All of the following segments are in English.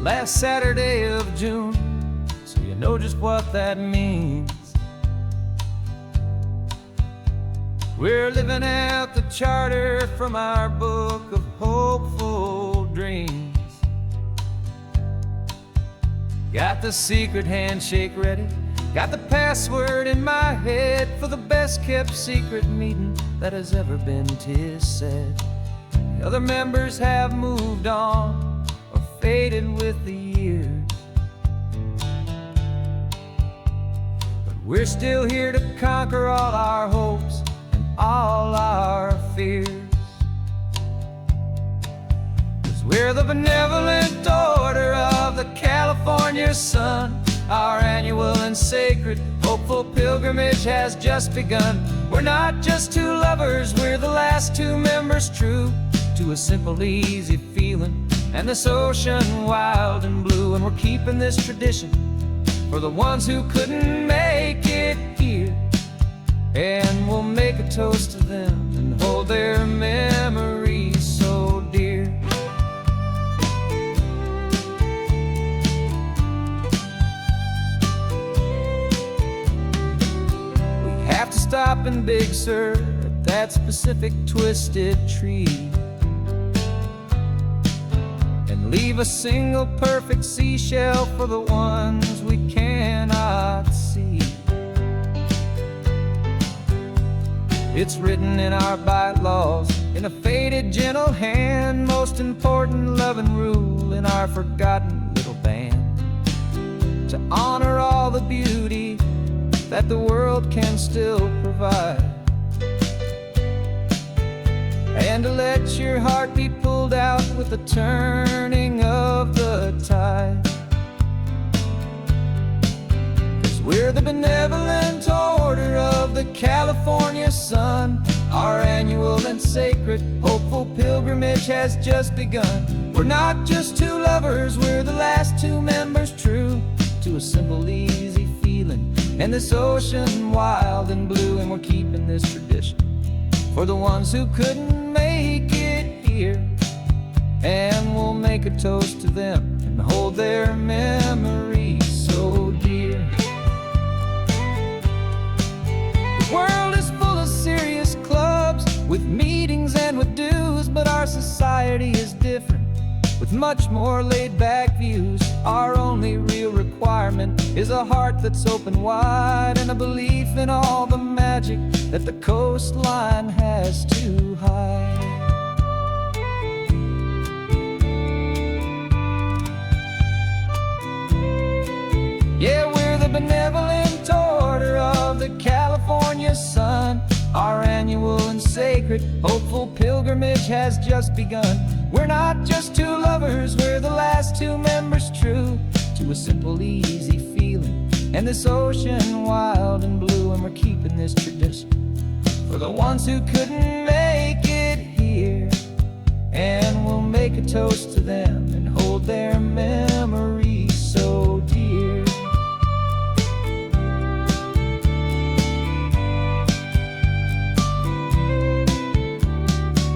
last Saturday of June, so you know just what that means. We're living out the charter from our book of hopeful dreams. Got the secret handshake ready, got the password in my head for the best kept secret meeting that has ever been, 'tis said. The other members have moved on or faded with the years, but we're still here to conquer all our hopes and all our fears. 'Cause we're the benevolent order of the California sun. Our annual and sacred hopeful pilgrimage has just begun. We're not just two lovers, we're the last two members true to a simple, easy feeling and this ocean wild and blue. And we're keeping this tradition for the ones who couldn't make it here, and we'll make a toast to them and hold their memories so dear. We have to stop in Big Sur at that specific twisted tree and leave a single perfect seashell for the ones we cannot see. It's written in our bylaws in a faded gentle hand, most important loving rule in our forgotten little band, to honor all the beauty that the world can still provide, and to let your heart be pulled out with the turning of the tide. 'Cause we're the benevolent order of the California sun. Our annual and sacred hopeful pilgrimage has just begun. We're not just two lovers, we're the last two members true to a simple, easy feeling and this ocean wild and blue. And we're keeping this tradition for the ones who couldn't make it here, and we'll make a toast to them and hold their memories so dear. The world is full of serious clubs with meetings and with dues, but our society is different with much more laid-back views. Our only real requirement is a heart that's open wide and a belief in all the magic that the coastline has to hide. Yeah, we're the benevolent order of the California sun. Our annual and sacred hopeful pilgrimage has just begun. We're not just two lovers, we're the last two members true to a simple, easy feeling and this ocean wild and blue. And we're keeping this tradition for the ones who couldn't make it here, and we'll make a toast to them and hold their memories so dear.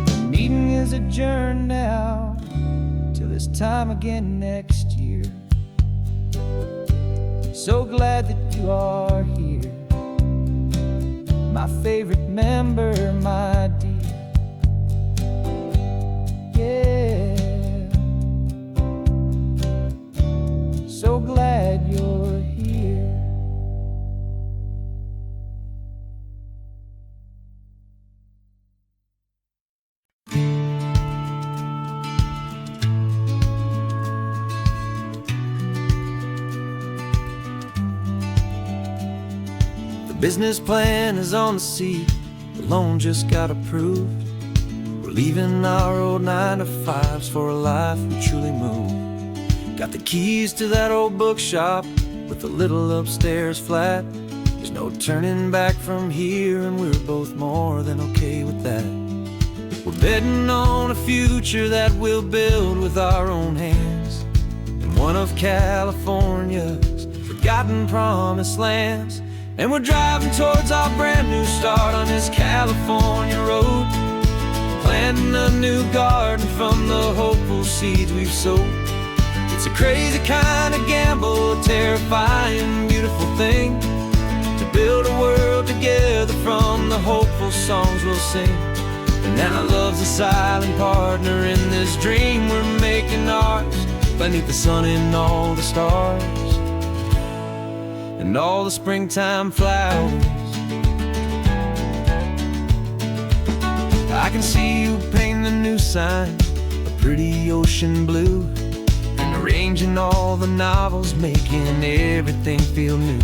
The meeting is adjourned now till this time again next year. So glad that you are here, my favorite member, my dear. Yeah, so glad you're here. The business plan is on the seat, the loan just got approved. We're leaving our old 9-to-5s for a life we truly move. Got the keys to that old bookshop with the little upstairs flat. There's no turning back from here, and we're both more than okay with that. We're betting on a future that we'll build with our own hands in one of California's forgotten promised lands. And we're driving towards our brand new start on this California road, planting a new garden from the hopeful seeds we've sowed. It's It's a crazy kind of gamble, a terrifying, beautiful thing, to build a world together from the hopeful songs we'll sing. And now love's a silent partner in this dream we're making ours, beneath the sun and all the stars and all the springtime flowers. I can see you painting the new sign a pretty ocean blue, and arranging all the novels, making everything feel new.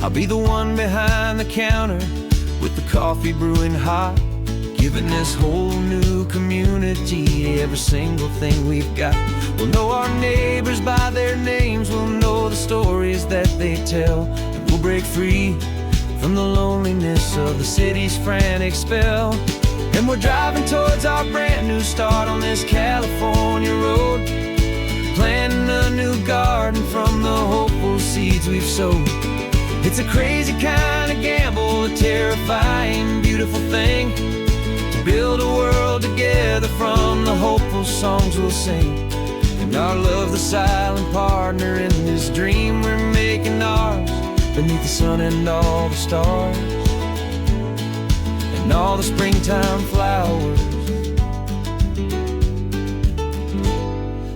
I'll be the one behind the counter with the coffee brewing hot, giving this whole new community every single thing we've got. We'll know our neighbors by their names, we'll know the stories that they tell, and we'll break free from the loneliness of the city's frantic spell. And we're driving towards our brand new start on this California road, planting a new garden from the hopeful seeds we've sowed. It's a crazy kind of gamble, a terrifying, beautiful thing, to build a world together from the hopeful songs we'll sing. And our love, the silent partner in this dream we're making ours, beneath the sun and all the stars and all the springtime flowers.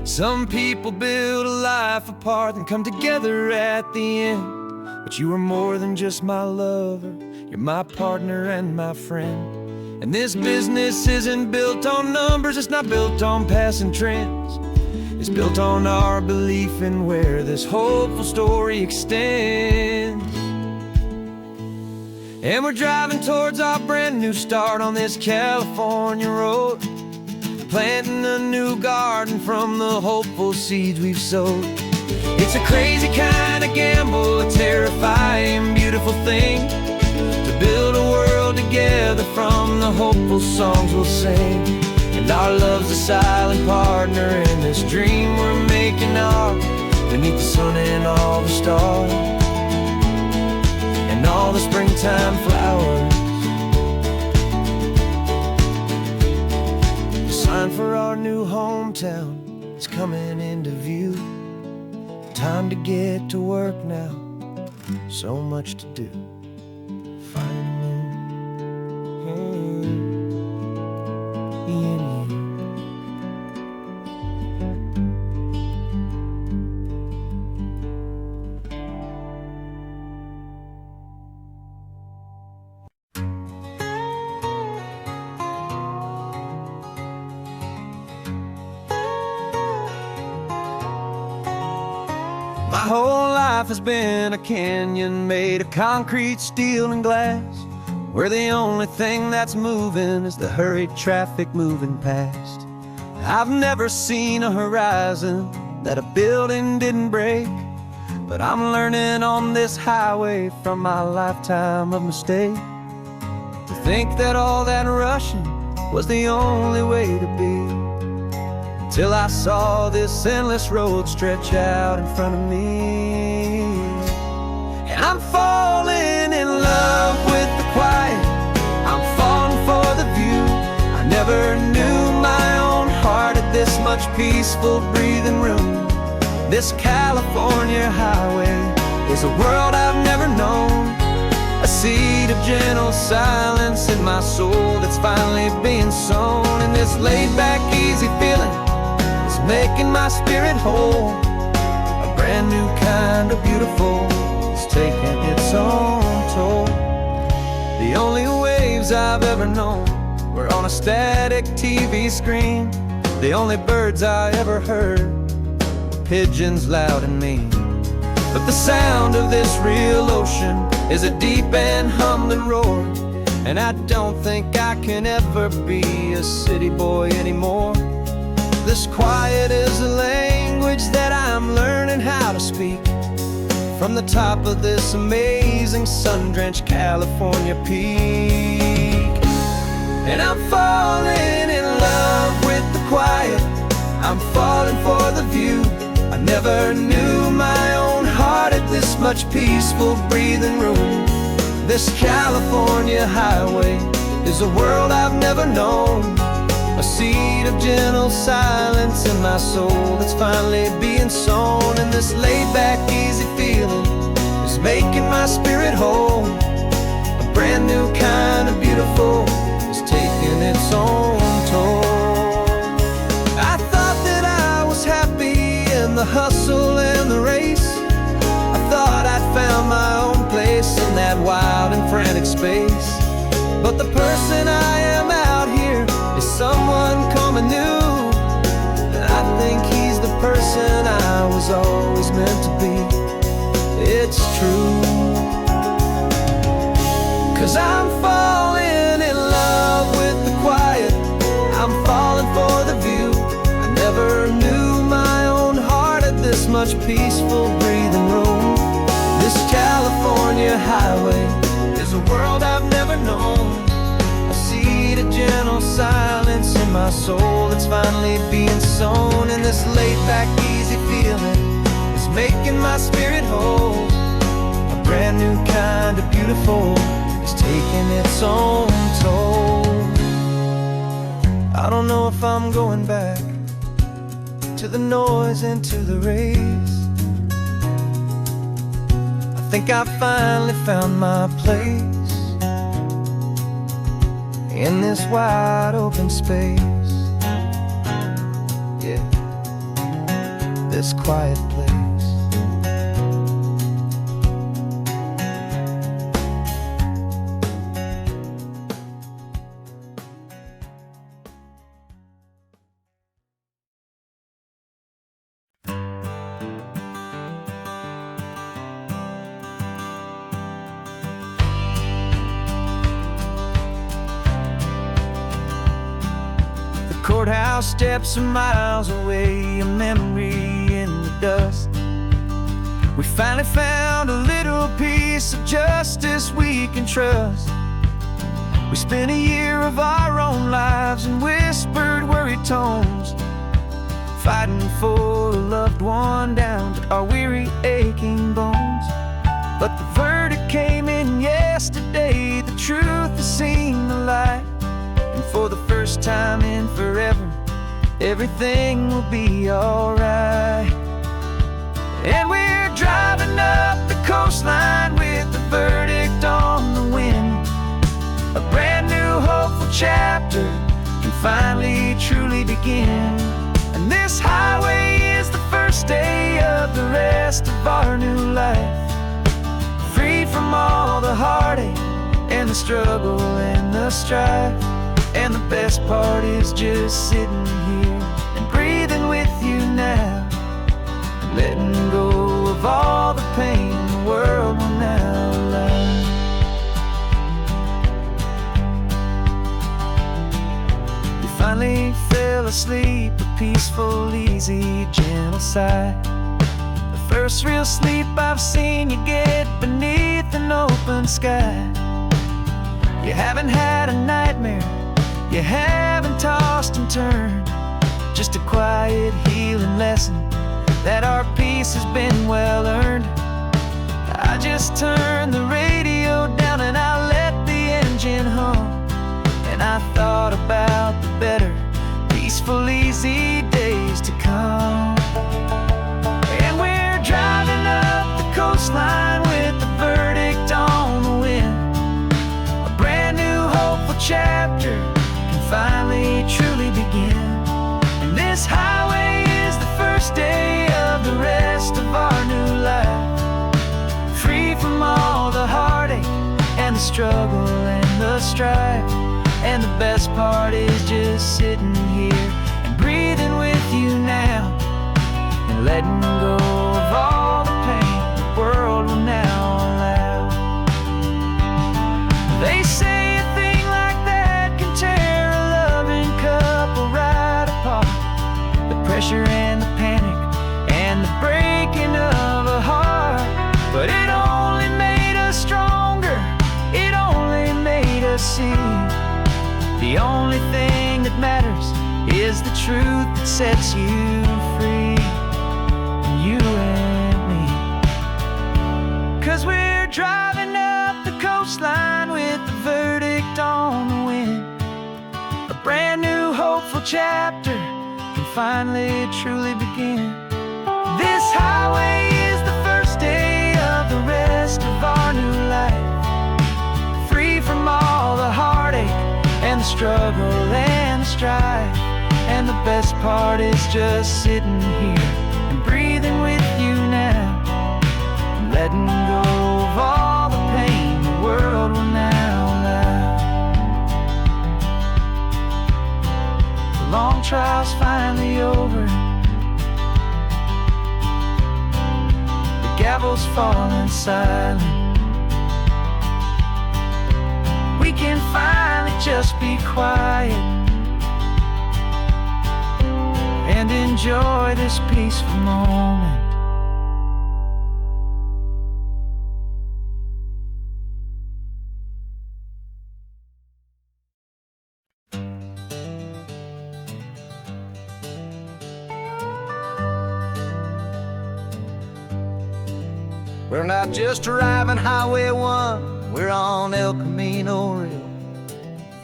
Some people build a life apart and come together at the end, but you are more than just my lover, you're my partner and my friend. And this business isn't built on numbers, it's not built on passing trends, it's built on our belief in where this hopeful story extends. And we're driving towards our brand new start on this California road, planting a new garden from the hopeful seeds we've sowed. It's a crazy kind of gamble, a terrifying, beautiful thing, to build a world together from the hopeful songs we'll sing. And our love's a silent partner in this dream we're making ours, beneath the sun and all the stars and all the springtime flowers. The sign for our new hometown is coming into view. Time to get to work now, so much to do. My whole life has been a canyon made of concrete, steel, and glass, where the only thing that's moving is the hurried traffic moving past. I've never seen a horizon that a building didn't break, but I'm learning on this highway from my lifetime of mistake, to think that all that rushing was the only way to be. Till I saw this endless road stretch out in front of me. And I'm falling in love with the quiet, I'm falling for the view. I never knew my own heart had this much peaceful breathing room. This California highway is a world I've never known, a seed of gentle silence in my soul that's finally being sown. And this laid-back, easy feeling making my spirit whole, a brand new kind of beautiful is taking its own toll. The only waves I've ever known were on a static TV screen. The only birds I ever heard were pigeons loud and mean. But the sound of this real ocean is a deep and humbling roar, and I don't think I can ever be a city boy anymore. This quiet is a language that I'm learning how to speak, from the top of this amazing sun-drenched California peak. And I'm falling in love with the quiet, I'm falling for the view. I never knew my own heart had this much peaceful breathing room. This California highway is a world I've never known, a A seed of gentle silence in my soul that's finally being sown. And this laid-back, easy feeling is making my spirit whole. A brand new kind of beautiful is taking its own toll. I thought that I was happy in the hustle and the race. I thought I'd found my own place in that wild and frantic space. But the person I am out here is someone coming new, and I think he's the person I was always meant to be. It's true, 'cause I'm falling in love with the quiet. I'm falling for the view. I never knew my own heart had this much peaceful breathing room. This California highway is a world I've never known. A seed of gentle silence in my soul that's finally being sown. And this laid-back, easy feeling is making my spirit whole. A brand new kind of beautiful is taking its own toll. I don't know if I'm going back to the noise and to the race. I think I finally found my place in this wide open space. Yeah, this quiet place. Courthouse steps are miles away, a memory in the dust. We finally found a little piece of justice we can trust. We spent a year of our own lives in whispered, worried tones, fighting for a loved one down to our weary, aching bones. But the verdict came in yesterday. The truth has seen the light. And for the first time in forever, everything will be alright. And we're driving up the coastline with the verdict on the wind. A brand new hopeful chapter can finally truly begin. And this highway is the first day of the rest of our new life, free from all the heartache and the struggle and the strife. And the best part is just sitting here and breathing with you now, and letting go of all the pain the world will now allow. You finally fell asleep, a peaceful, easy, gentle sigh. The first real sleep I've seen you get beneath an open sky. You haven't had a nightmare, you haven't tossed and turned, just a quiet healing lesson that our peace has been well earned. I just turned the radio down and I let the engine hum, and I thought about the better, peaceful, easy days to come. And we're driving up the coastline with the verdict on the wind. A brand new hopeful chapter finally truly begin. And this highway is the first day of the rest of our new life, free from all the heartache and the struggle and the strife. And the best part is just sitting here and breathing with you now, and letting go of all the pain the world will now allow. They say a thing like that can tear a loving couple right apart. The pressure and the panic and the breaking of a heart. But it only made us stronger, it only made us see the only thing that matters is the truth that sets you free, you and me. 'Cause we're driving up the coastline with the verdict on the wind. A brand new hopeful chapter can finally truly begin. This highway is the first day of the rest of our new life, free from all the heartache and the struggle and the strife. And the best part is just sitting here and breathing with you now, and letting go of all the pain the world will now allow. The long trial's finally over, the gavel's falling silent. We can finally just be quiet and enjoy this peaceful moment. We're not just driving Highway 1, we're on El Camino Real,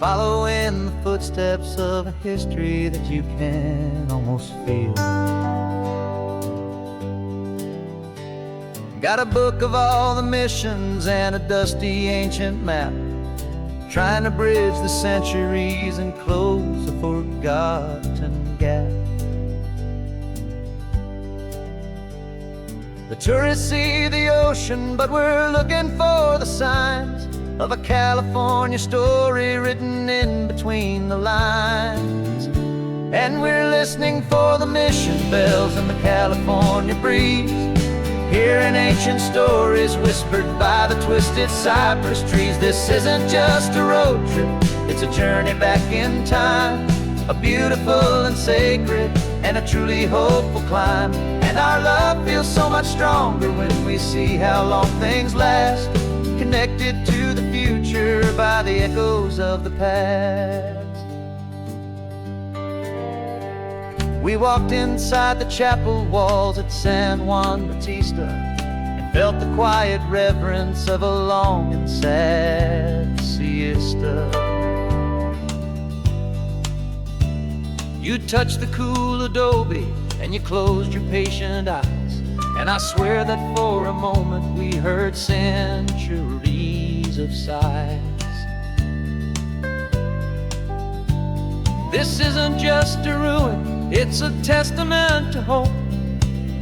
following the footsteps of a history that you can almost feel. Got a book of all the missions and a dusty ancient map, trying to bridge the centuries and close a forgotten gap. The tourists see the ocean, but we're looking for the signs of a California story written in between the lines. And we're listening for the mission bells and the California breeze, hearing ancient stories whispered by the twisted cypress trees. This isn't just a road trip, it's a journey back in time, a beautiful and sacred and a truly hopeful climb. And our love feels so much stronger when we see how long things last, connected to the future by the echoes of the past. We walked inside the chapel walls at San Juan Bautista and felt the quiet reverence of a long and sad siesta. You touched the cool adobe and you closed your patient eyes, and I swear that for a moment we heard centuries of sighs. This isn't just a ruin, it's a testament to hope,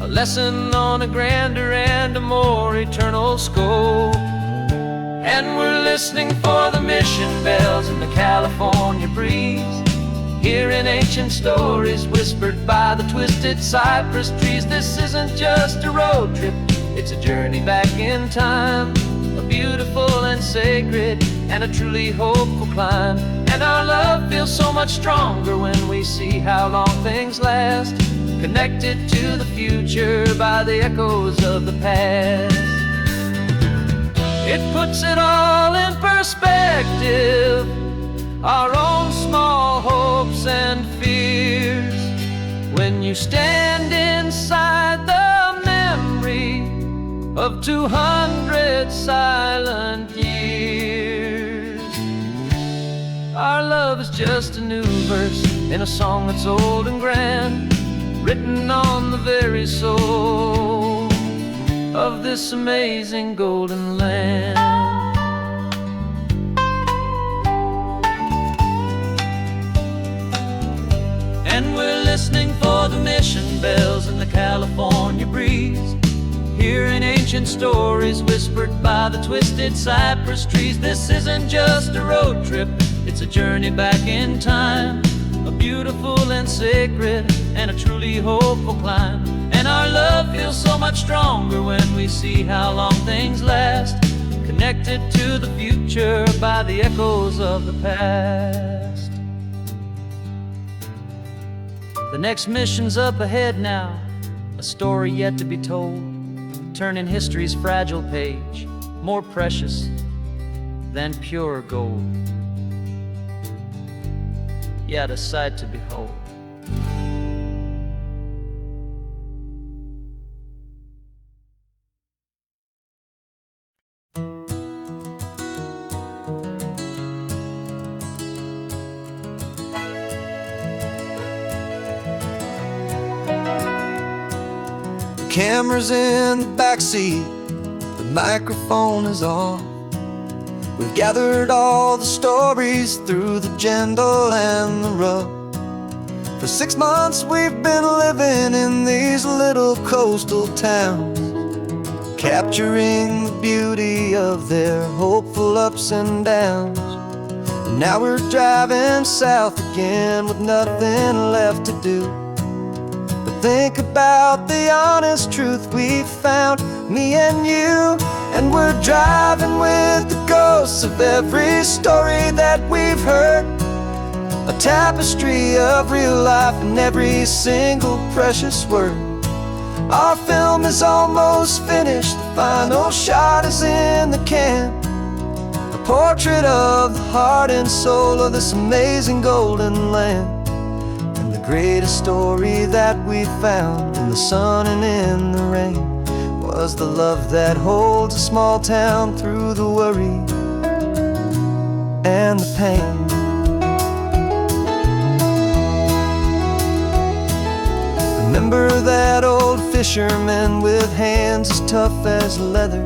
a lesson on a grander and a more eternal scope. And we're listening for the mission bells in the California breeze, hearing ancient stories whispered by the twisted cypress trees. This isn't just a road trip, it's a journey back in time, a beautiful and sacred and a truly hopeful climb. And our love feels so much stronger when we see how long things last, connected to the future by the echoes of the past. It puts it all in perspective, our own small hopes and fears, when you stand inside the memory of 200 silent years. Our love is just a new verse in a song that's old and grand, written on the very soul of this amazing golden land. And we're listening for the mission bells in the California breeze, hearing ancient stories whispered by the twisted cypress trees. This isn't just a road trip, it's a journey back in time, a beautiful and sacred and a truly hopeful climb. And our love feels so much stronger when we see how long things last, connected to the future by the echoes of the past. The next mission's up ahead now, a story yet to be told, turning history's fragile page more precious than pure gold. Yet a sight to behold. camera's in the backseat, the microphone is on. We've gathered all the stories through the gentle and the rough. For 6 months we've been living in these little coastal towns, capturing the beauty of their hopeful ups and downs. And now we're driving south again with nothing left to do but think about the honest truth we found, me and you. And we're driving with the ghosts of every story that we've heard, a tapestry of real life in every single precious word. Our film is almost finished, the final shot is in the can, a portrait of the heart and soul of this amazing golden land. And the greatest story that we found in the sun and in the rain was the love that holds a small town through the worry and the pain. Remember that old fisherman with hands as tough as leather?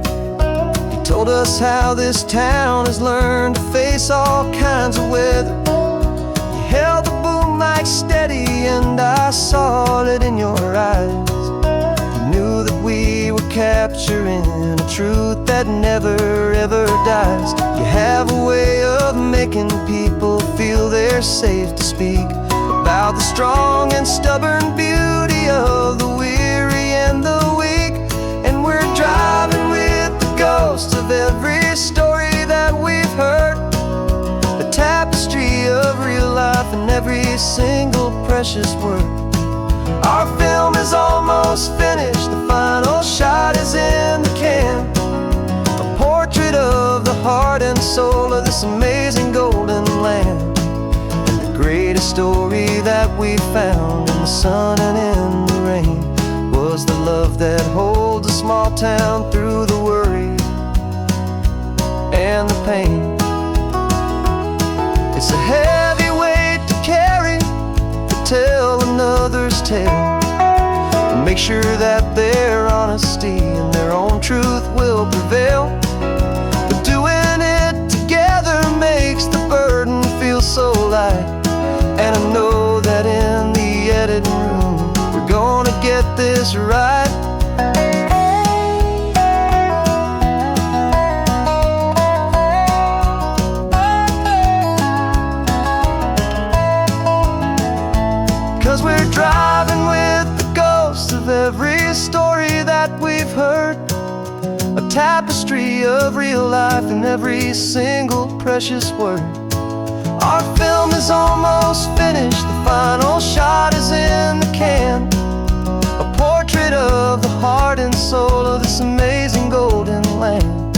He told us how this town has learned to face all kinds of weather. You held the boom mic steady and I saw it in your eyes. You knew that we were capturing a truth that never ever dies. You have a way of making people feel they're safe to speak about the strong and stubborn beauty of the weary and the weak. And we're driving with the ghosts of every story that we've heard, a tapestry of real life in every single precious word. Our film is almost finished, the final shot is in the can, a portrait of the heart and soul of this amazing golden land. Greatest story that we found in the sun and in the rain was the love that holds a small town through the worry and the pain. It's a heavy weight to carry, to tell another's tale, and make sure that their honesty and their own truth will prevail. But doing it together makes the burden feel so light. And I know that in the editing room we're gonna get this right. 'Cause we're driving with the ghosts of every story that we've heard, a tapestry of real life in every single precious word. Our film is almost finished, the final shot is in the can, a portrait of the heart and soul of this amazing golden land.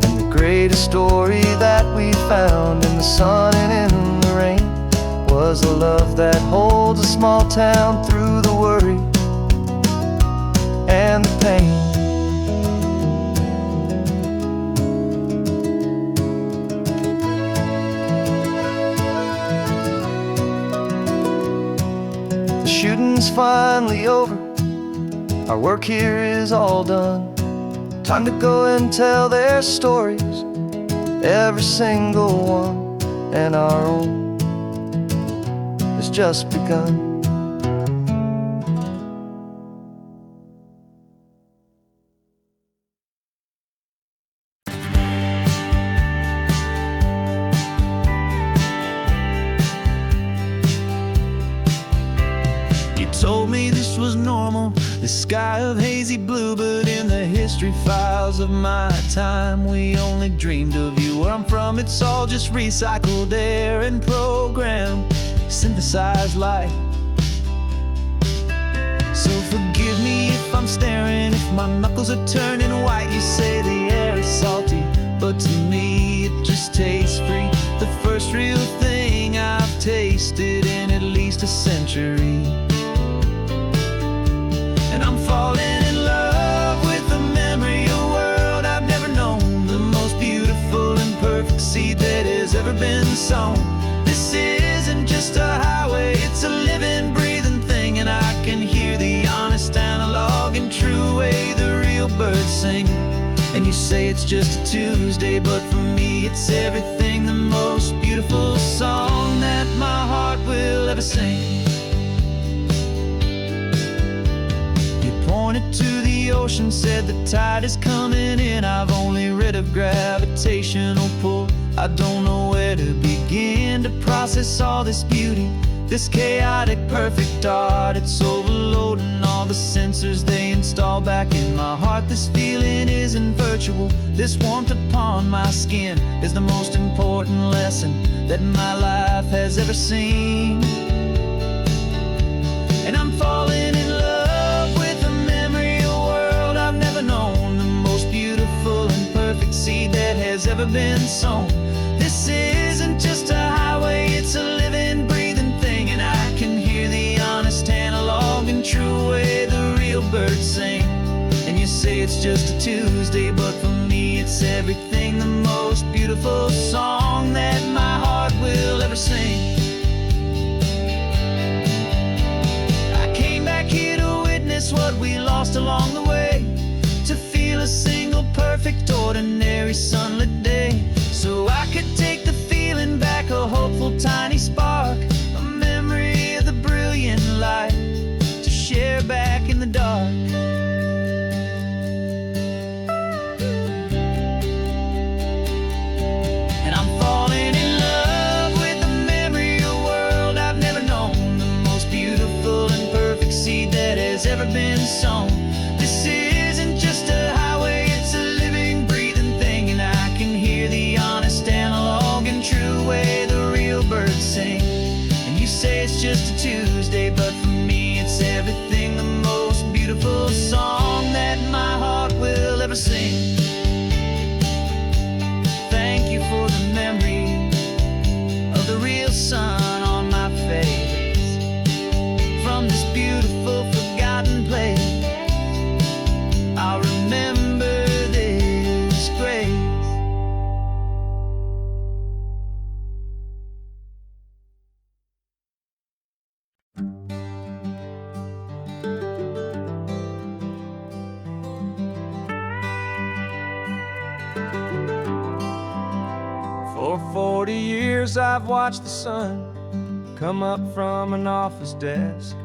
And the greatest story that we found in the sun and in the rain was the love that holds a small town through the worry and the pain. Shooting's finally over, our work here is all done. Time to go and tell their stories, every single one, and our own has just begun. Told me this was normal, this sky of hazy blue, but in the history files of my time we only dreamed of you. Where I'm from, it's all just recycled air and programmed, synthesized light. So forgive me if I'm staring, if my knuckles are turning white. You say the air is salty, but to me it just tastes free. The first real thing I've tasted in at least a century. And I'm falling in love with the memory of a world I've never known, the most beautiful and perfect seed that has ever been sown. This isn't just a highway, it's a living, breathing thing, and I can hear the honest analog and true birds sing. And you say it's just a Tuesday, but for me it's everything, the most beautiful song that my heart will ever sing. You pointed to the ocean, said the tide is coming in. I've only read of gravitational pull. I don't know where to begin to process all this beauty, this chaotic, perfect art. It's overloading all the sensors they install back in my heart. This feeling isn't virtual. This warmth upon my skin is the most important lesson that my life has ever seen. And I'm falling in love with the memory of a world I've never known, the most beautiful and perfect seed that has ever been sown. This isn't just a highway, it's a living, breathing thing. And I can hear the honest, analog, and true way the real birds sing. And you say it's just a Tuesday, but for me it's everything, the most beautiful song that my heart will ever sing. I came back here to witness what we lost along the way, to feel a single, perfect, ordinary, sunlit day, so I could take the feeling back, a hopeful tiny spark, a memory of the brilliant light, to share back in the dark. And I'm falling in love with the memory of a world I've never known, the most beautiful and perfect seed that has ever been sown. This isn't just a highway, it's a living, breathing thing. And I can hear the honest, analog, and true way the real birds sing. And you say it's just a Tuesday, but for me it's everything, the most beautiful song that my heart will ever sing. Thank you for the memory of the real sun on my face, from this beautiful, forgotten place. I'll remember this grace. For 40 years I've watched the sun come up from an office desk,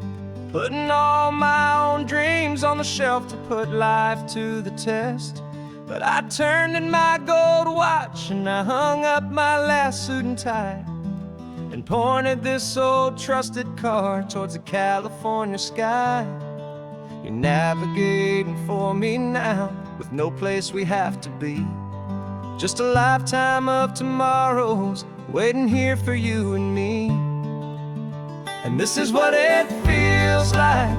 putting all my own dreams on the shelf to put life to the test. But I turned in my gold watch and I hung up my last suit and tie, and pointed this old trusted car towards the California sky. You're navigating for me now, with no place we have to be, just a lifetime of tomorrows waiting here for you and me. And this is what it feels like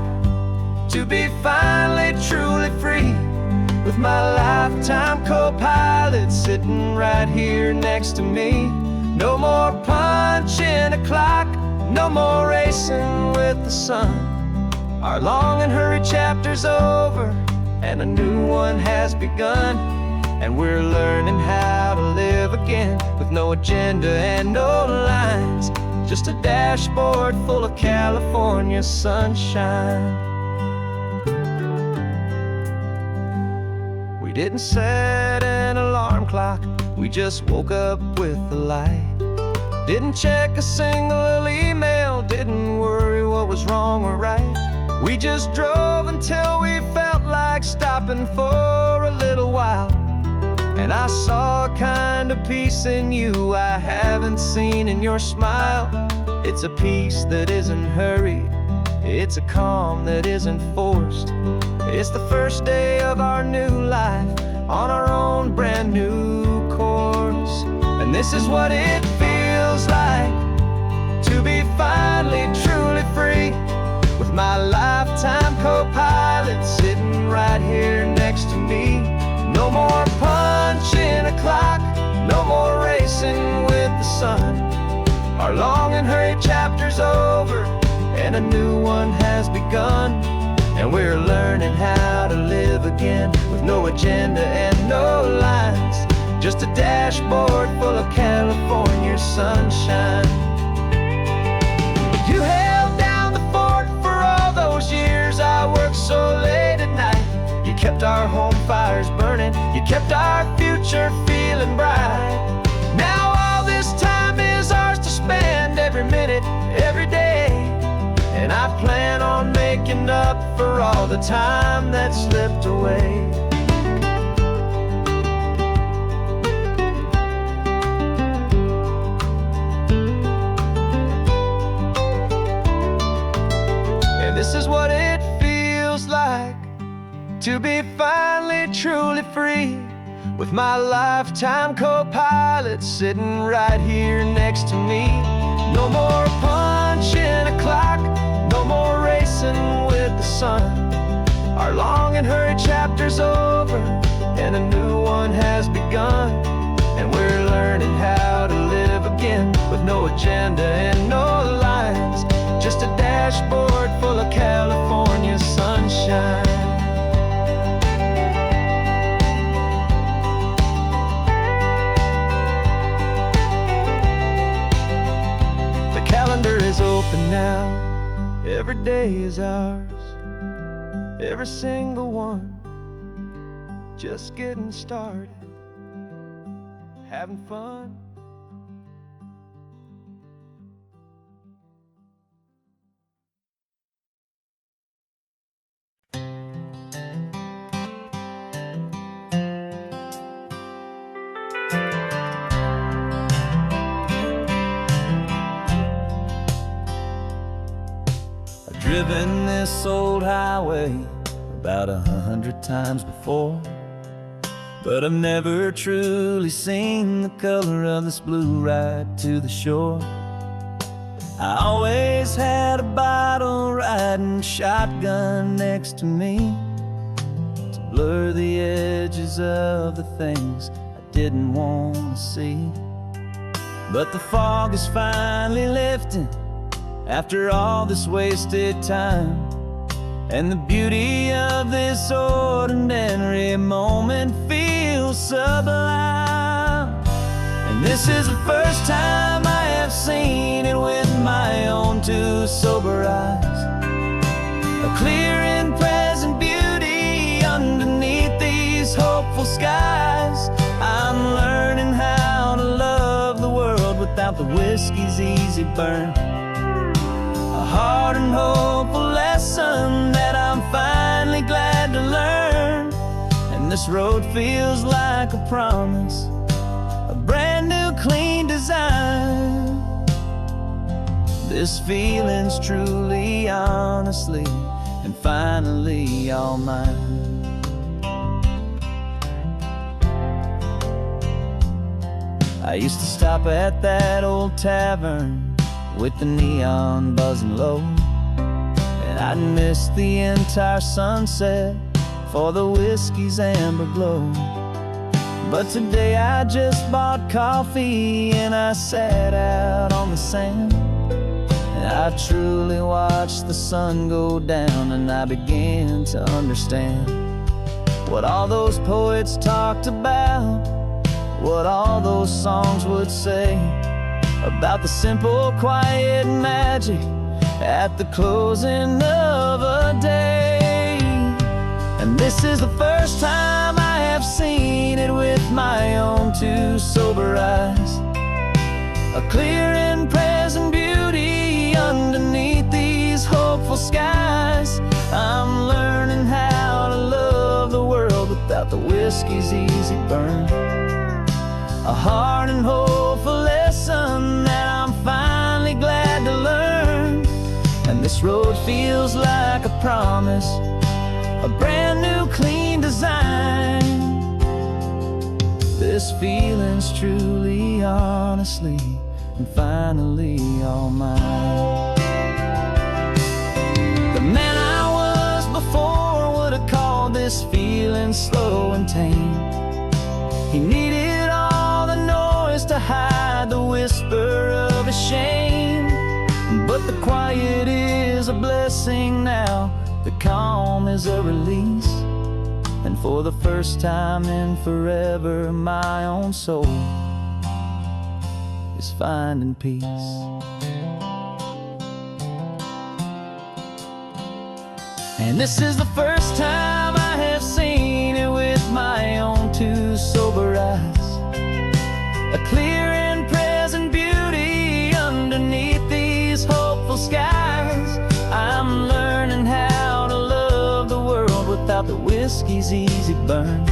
to be finally truly free, with my lifetime co-pilot sitting right here next to me. No more punching a clock, no more racing with the sun. Our long and hurried chapter's over and a new one has begun. And we're learning how to live again, with no agenda and no lines, just a dashboard full of California sunshine. We didn't set an alarm clock, we just woke up with the light. Didn't check a single email, didn't worry what was wrong or right. We just drove until we felt like stopping for a little while. And I saw a kind of peace in you I haven't seen in your smile. It's a peace that isn't hurried, it's a calm that isn't forced. It's the first day of our new life on our own brand new course. And this is what it feels like to be finally truly free, with my lifetime co-pilot sitting right here next to me. No more punching a clock, no more racing with the sun. Our long and hurried chapter's over and a new one has begun. And we're learning how to live again, with no agenda and no lines, just a dashboard full of California sunshine. You held down the fort for all those years I worked so late at night. You kept our home fires future feeling bright. Now all this time is ours to spend, every minute, every day. And I plan on making up for all the time that slipped away. And this is what it feels like to be finally truly free, with my lifetime co-pilot sitting right here next to me. No more punching a clock, no more racing with the sun. Our long and hurried chapter's over, and a new one has begun. And we're learning how to live again, with no agenda and no lines, just a dashboard full of California sunshine. Calendar is open now, every day is ours, every single one, just getting started, having fun. Driven this old highway about 100 times before, but I've never truly seen the color of this blue right to the shore. I always had a bottle riding shotgun next to me to blur the edges of the things I didn't want to see. But the fog is finally lifting after all this wasted time, and the beauty of this ordinary moment feels sublime. And this is the first time I have seen it with my own two sober eyes, a clear and present beauty underneath these hopeful skies. I'm learning how to love the world without the whiskey's easy burn, a hard and hopeful lesson that I'm finally glad to learn. And this road feels like a promise, a brand new clean design. This feeling's truly, honestly, and finally all mine. I used to stop at that old tavern with the neon buzzing low, and I'd miss the entire sunset for the whiskey's amber glow. But today I just bought coffee and I sat out on the sand, and I truly watched the sun go down, and I began to understand what all those poets talked about, what all those songs would say about the simple, quiet magic at the closing of a day. And this is the first time I have seen it with my own two sober eyes, a clear and present beauty underneath these hopeful skies. I'm learning how to love the world without the whiskey's easy burn, a hard and hopeful lesson that I'm finally glad to learn. And this road feels like a promise, a brand new clean design. This feeling's truly, honestly, and finally all mine. The man I was before would have called this feeling slow and tame. He needed all the noise to hide the whisper of his shame. But the quiet is a blessing now, the calm is a release, and for the first time in forever my own soul is finding peace. And this is the first time I have seen it with my own two sober eyes, whiskey's easy burn.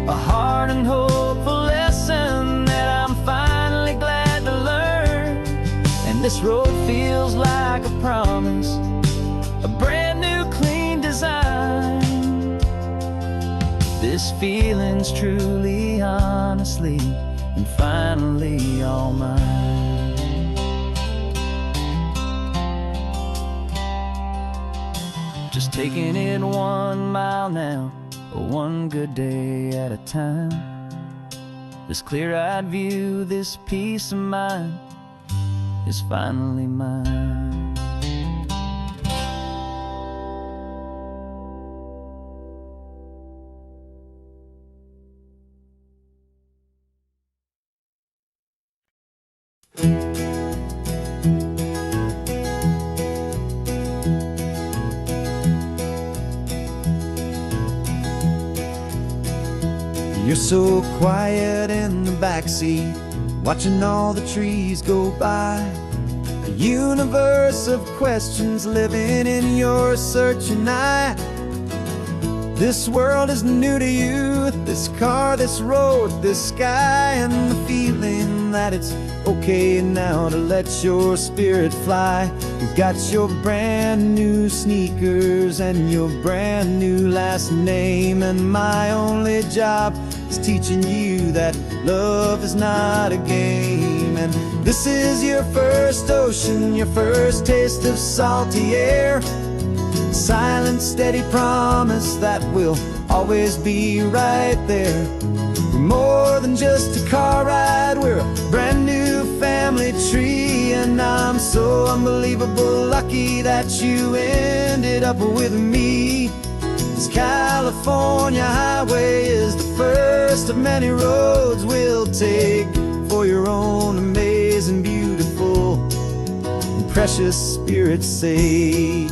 A hard and hopeful lesson that I'm finally glad to learn. And this road feels like a promise, a brand new clean design. This feeling's truly, honestly, and finally all mine. Just taking it 1 mile now, one good day at a time. This clear-eyed view, this peace of mind is finally mine. You're so quiet in the backseat, watching all the trees go by. A universe of questions living in your searching eye. This world is new to you, this car, this road, this sky, and the feeling that it's okay now to let your spirit fly. You've got your brand new sneakers and your brand new last name, and my only job is teaching you that love is not a game. And this is your first ocean, your first taste of salty air. Silent, steady promise that we'll always be right there. We're more than just a car ride, we're a brand new family tree. And I'm so unbelievable lucky that you ended up with me. This California highway is the first of many roads we'll take for your own amazing, beautiful, and precious spirit's sake.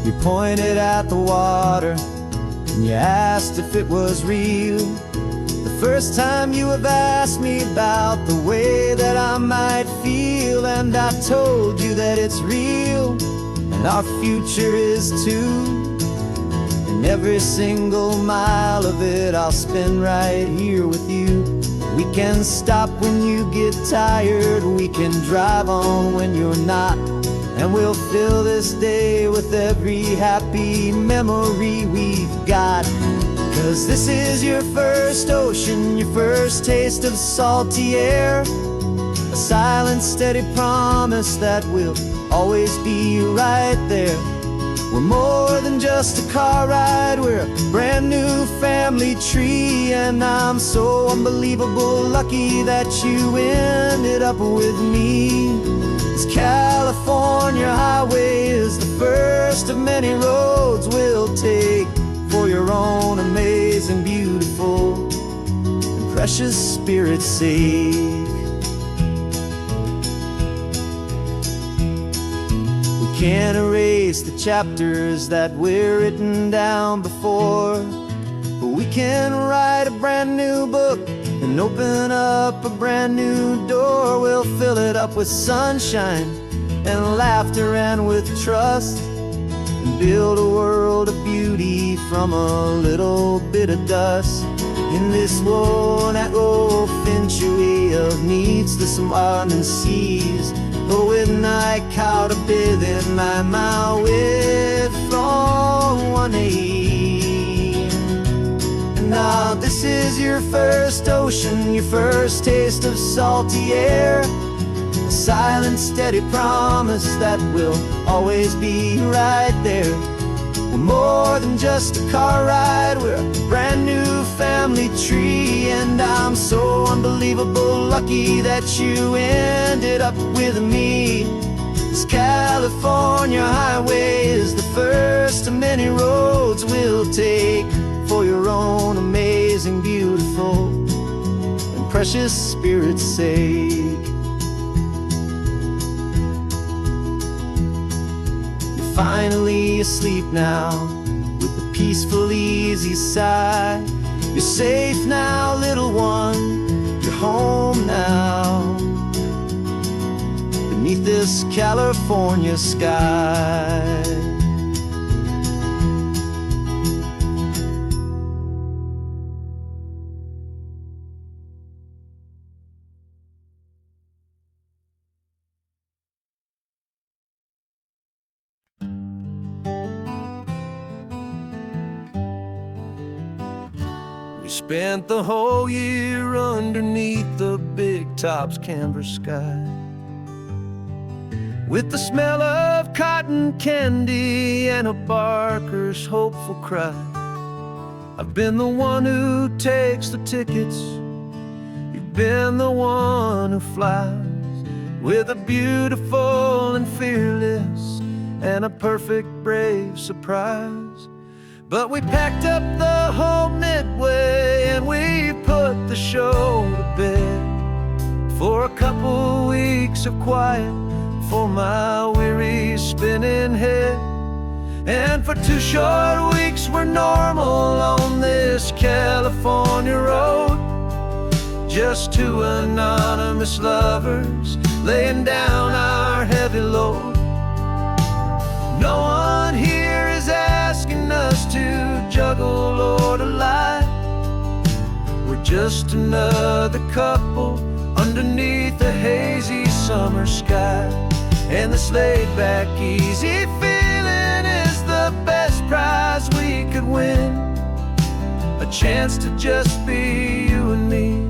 You pointed at the water and you asked if it was real. The first time you have asked me about the way that I might feel, and I've told you that it's real, and our future is too. And every single mile of it I'll spend right here with you. We can stop when you get tired, we can drive on when you're not, and we'll fill this day with every happy memory we've got. 'Cause this is your first ocean, your first taste of salty air. A silent, steady promise that we'll always be right there. We're more than just a car ride, we're a brand new family tree. And I'm so unbelievable lucky that you ended up with me. This California highway is the first of many roads we'll take for your own amazing, beautiful, and precious spirit's sake. We can't erase the chapters that were written down before, but we can write a brand new book and open up a brand new door. We'll fill it up with sunshine and laughter and with trust, and build a world of beauty from a little bit of dust. In this world that eventually of needs the surrounding seas, but with night caught a bit in my mouth with from one aim. And now this is your first ocean, your first taste of salty air. A silent, steady promise that we'll always be right there. We're more than just a car ride, we're a brand new family tree. And I'm so unbelievable lucky that you ended up with me. This California highway is the first of many roads we'll take for your own amazing, beautiful, and precious spirit's sake. Finally asleep now, with a peaceful, easy sigh. You're safe now, little one, you're home now. Beneath this this California sky. We spent the whole year underneath the big top's canvas sky, with the smell of cotton candy and a barker's hopeful cry. I've been the one who takes the tickets, you've been the one who flies, with a beautiful and fearless and a perfect brave surprise. But we packed up the whole Midway and we put the show to bed, for a couple weeks of quiet for my weary spinning head. And for 2 short weeks we're normal on this California road, just 2 anonymous lovers laying down our heavy load. No one here is asking us to juggle or to lie. We're just another couple underneath a hazy summer sky. And this laid-back, easy feeling is the best prize we could win, a chance to just be you and me,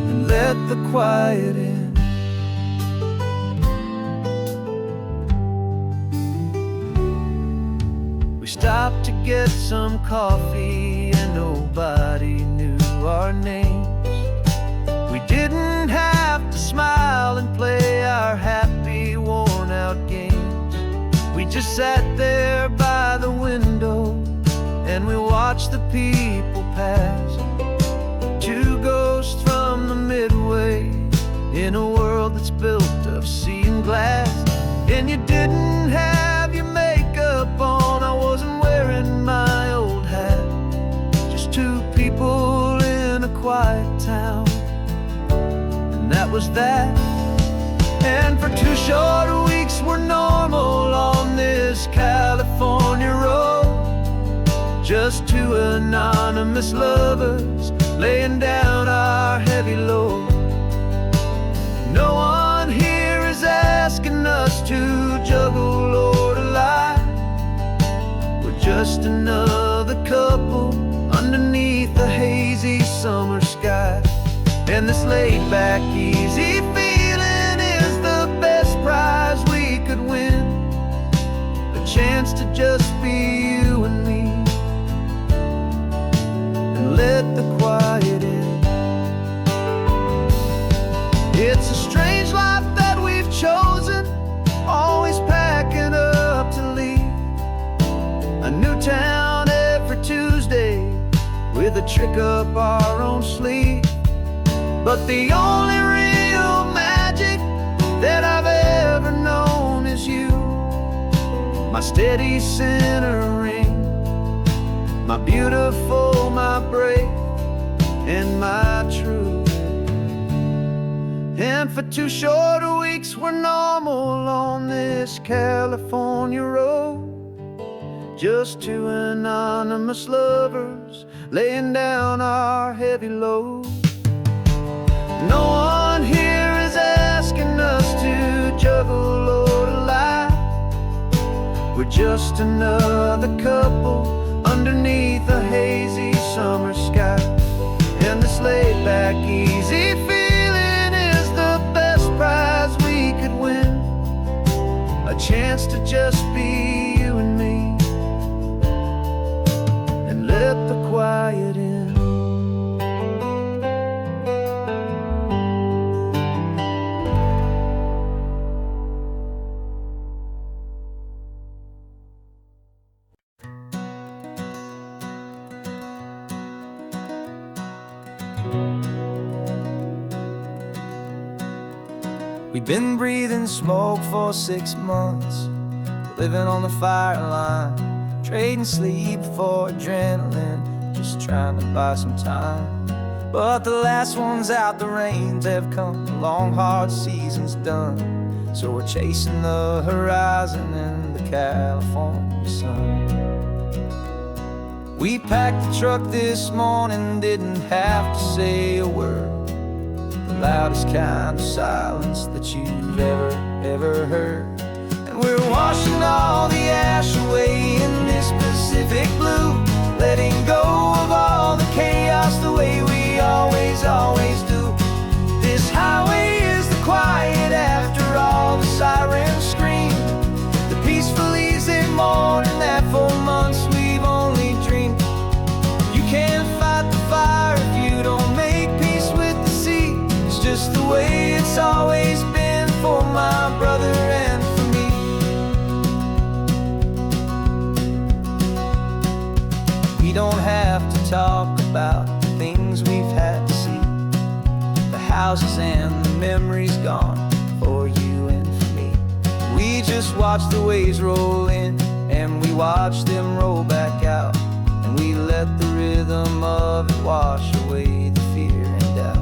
and let the quiet in. We stopped to get some coffee and nobody knew our names. We didn't have to smile and play our happy, worn-out games. We just sat there by the window and we watched the people pass, 2 ghosts from the Midway in a world that's built of sea and glass. And you didn't have your makeup on, I wasn't wearing my old hat, just 2 people in a quiet town, and that was that. And for 2 short weeks we're normal on this California road, just 2 anonymous lovers laying down our heavy load. No one here is asking us to juggle or to lie. We're just another couple underneath the hazy summer sky. And this laid-back, easy feeling is the best prize we could win, a chance to just be you and me, and let the quiet in. It's a strange life that we've chosen, always packing up to leave a new town every Tuesday with a trick up our own sleeve. But the only real magic that I've ever known is you, my steady centering, my beautiful, my brave, and my true. And for 2 short weeks we're normal on this California road, just 2 anonymous lovers laying down our heavy load. No one here is asking us to juggle or to lie. We're just another couple underneath a hazy summer sky. And this laid-back, easy feeling is the best prize we could win, a chance to just be you and me, and let the quiet in. We've been breathing smoke for 6 months, living on the fire line, trading sleep for adrenaline, just trying to buy some time. But the last one's out, the rains have come, the long hard season's done. So we're chasing the horizon and the California sun. We packed the truck this morning, didn't have to say a word. The loudest kind of silence that you've ever heard. And we're washing all the ash away in this Pacific blue, letting go of all the chaos the way we always do. This highway is the quiet after all the sirens scream, the peaceful easy morning that for months we've only dreamed. You can't fight the fire if you don't make peace with the sea. It's just the way it's always been for my brother and for me. We don't have to talk about the things we've had to see, the houses and the memories gone for you and for me. We just watch the waves roll in and we watch them roll back out, and we let the rhythm of it wash away the fear and doubt.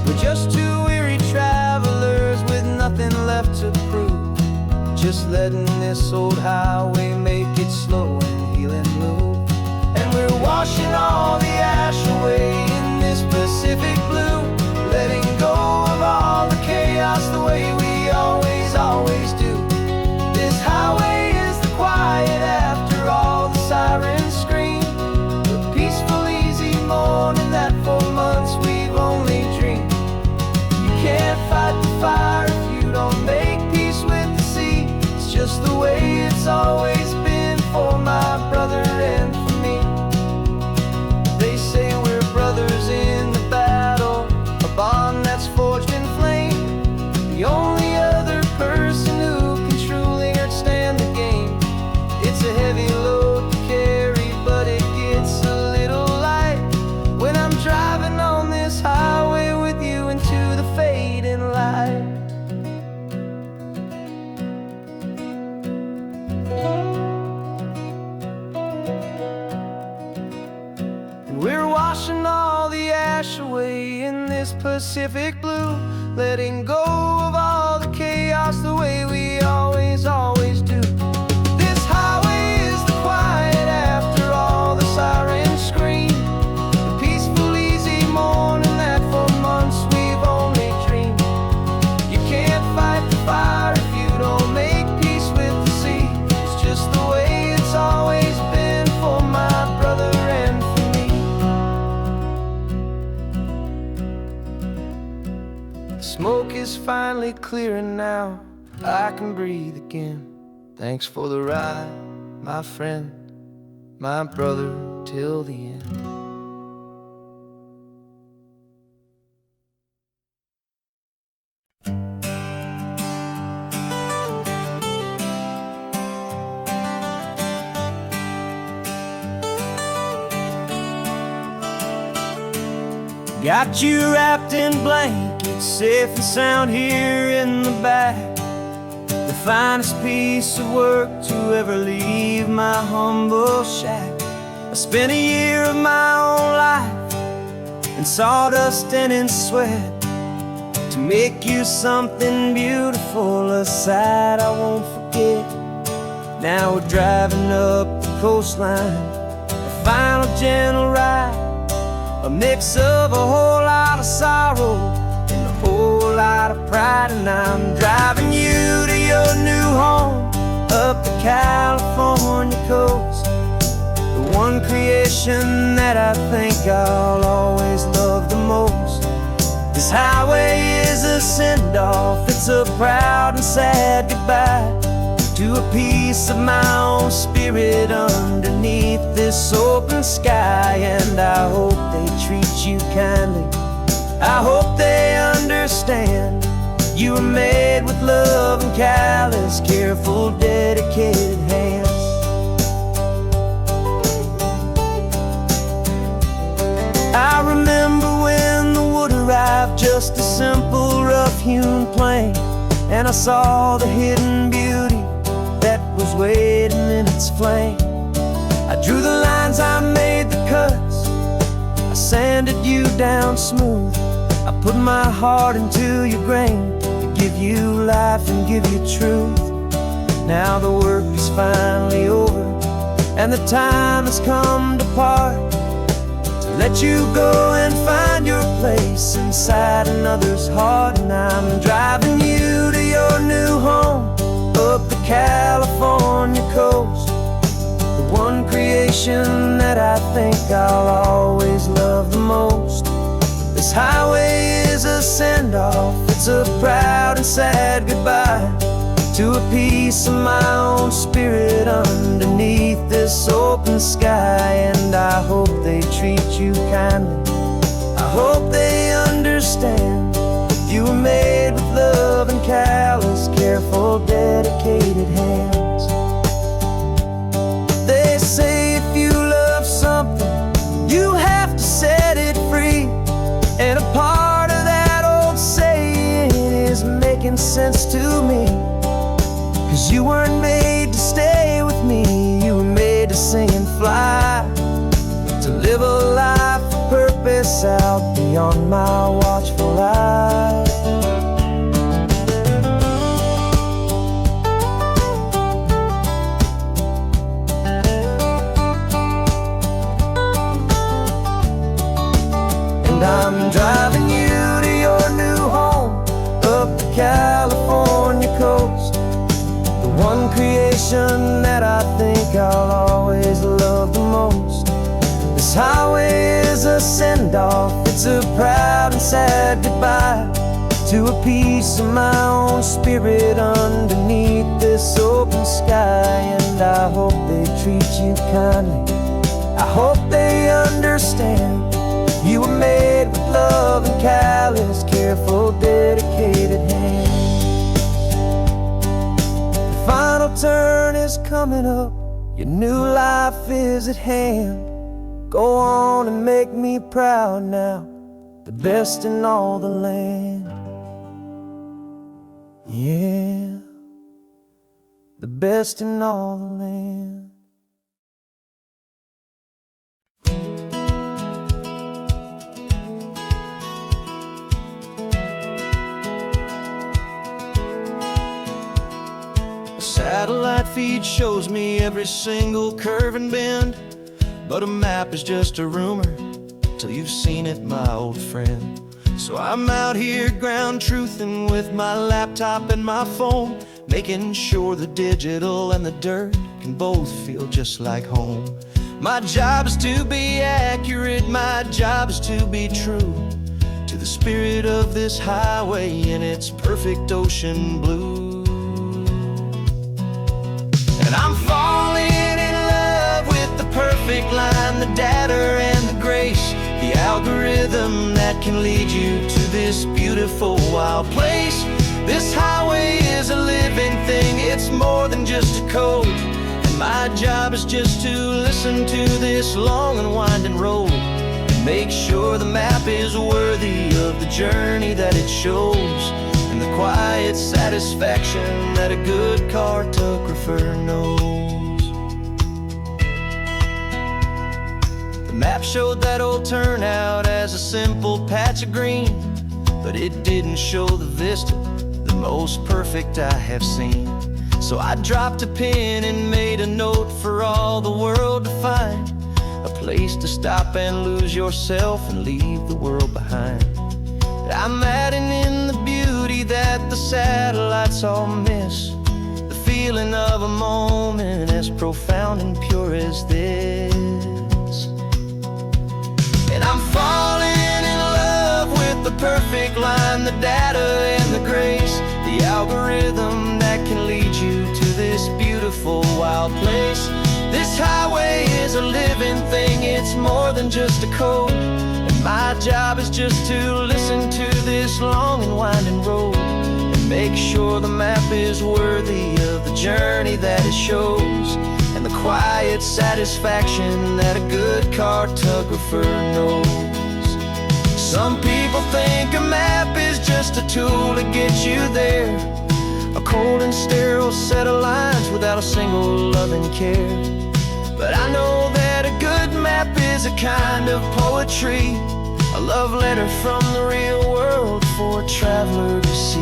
We're just two weary travelers with nothing left to prove, just letting this old highway make it slow and heal and move. And we're washing all the ash away in this Pacific blue, letting go of all the chaos the way we always do. This highway is the quiet after all the sirens scream, the peaceful easy morning that for months we've only dreamed. You can't fight the fire if you don't make peace with the sea. It's just the way it's always been for my brother and for me. They say we're brothers in the battle, a bond that's forged in flame. The only other person who can truly understand the game. It's a heavy load to carry, but it gets a little light when I'm driving on this highway with you into the fading light. We're washing all the ash away in this Pacific blue, letting go of all the chaos the way we always do. This highway is the quiet after all the sirens scream, the peaceful easy morning that for months we've only dreamed. You can't fight the fire if you don't make peace with the sea. It's just the way it's always been for my brother and for me. The smoke is finally clearing now, I can breathe again. Thanks for the ride, my friend, my brother till the end. Got you wrapped in blankets, safe and sound here in the back. The finest piece of work to ever leave my humble shack. I spent a year of my own life in sawdust and in sweat to make you something beautiful, a sight I won't forget. Now we're driving up the coastline, a final gentle ride, a mix of a whole lot of sorrow and a whole lot of pride. And I'm driving you to your new home up the California coast, the one creation that I think I'll always love the most. This highway is a send-off, it's a proud and sad goodbye to a piece of my own spirit underneath this open sky. And I hope they treat you kindly, I hope they understand you were made with love and callous, careful, dedicated hands. I remember when the wood arrived, just a simple rough-hewn plank, and I saw the hidden beauty that was waiting in its flame. I drew the lines, I made the cuts, handed you down smooth. I put my heart into your grain to give you life and give you truth. Now the work is finally over, and the time has come to part, to let you go and find your place inside another's heart. And I'm driving you to your new home up the California coast, the one creation that I think I'll always love the most. This highway is a send-off, it's a proud and sad goodbye to a piece of my own spirit underneath this open sky. And I hope they treat you kindly, I hope they understand you were made with love and callous, careful, dedicated hands. They say if you love something, you have to set it free. And a part of that old saying is making sense to me. 'Cause you weren't made to stay with me, you were made to sing and fly, to live a life of purpose out beyond my watchful eye. And I'm driving you to your new home up the California coast, the one creation that I think I'll always love the most. This highway is a send-off, it's a proud and sad goodbye to a piece of my own spirit underneath this open sky. And I hope they treat you kindly, I hope they understand you were made with love and callous, careful, dedicated hands. The final turn is coming up, your new life is at hand. Go on and make me proud now, the best in all the land. Yeah, the best in all the land. Satellite feed shows me every single curve and bend, but a map is just a rumor till you've seen it, my old friend. So I'm out here ground truthing with my laptop and my phone, making sure the digital and the dirt can both feel just like home. My job is to be accurate, my job is to be true to the spirit of this highway in its perfect ocean blue. And I'm falling in love with the perfect line, the data and the grace, the algorithm that can lead you to this beautiful wild place. This highway is a living thing, it's more than just a code. And my job is just to listen to this long and winding road, and make sure the map is worthy of the journey that it shows, and the quiet satisfaction that a good cartographer knows. The map showed that old turnout as a simple patch of green, but it didn't show the vista, the most perfect I have seen. So I dropped a pin and made a note for all the world to find, a place to stop and lose yourself and leave the world behind. I'm adding in the beauty that the satellites all miss, the feeling of a moment as profound and pure as this. And I'm falling in love with the perfect line, the data and the grace, the algorithm that can lead you to this beautiful wild place. This highway is a living thing, it's more than just a code. My job is just to listen to this long and winding road, and make sure the map is worthy of the journey that it shows, and the quiet satisfaction that a good cartographer knows. Some people think a map is just a tool to get you there, a cold and sterile set of lines without a single loving care. But I know that a good map is a kind of poetry love letter from the real world for a traveler to see.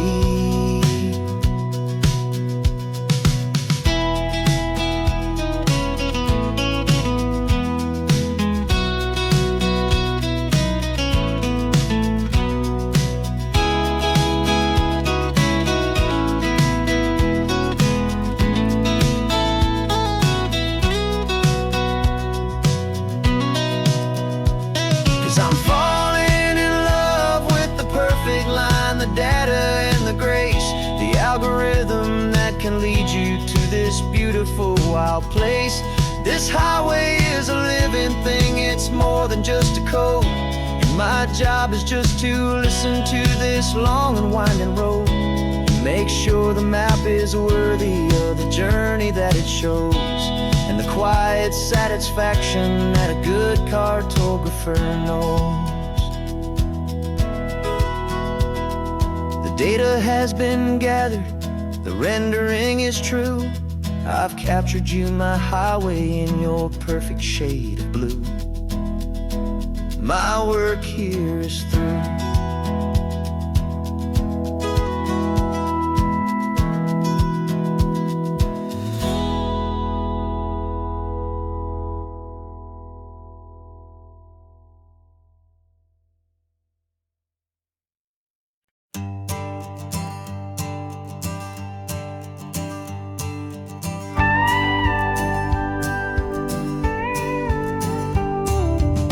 I'm falling in love with the perfect line, the data and the grace, the algorithm that can lead you to this beautiful wild place. This highway is a living thing, it's more than just a code. And my job is just to listen to this long and winding road, and make sure the map is worthy of the journey that it shows, and the quiet satisfaction that a good cartographer knows. The data has been gathered, the rendering is true. I've captured you, my highway, in your perfect shade of blue. My work here is through.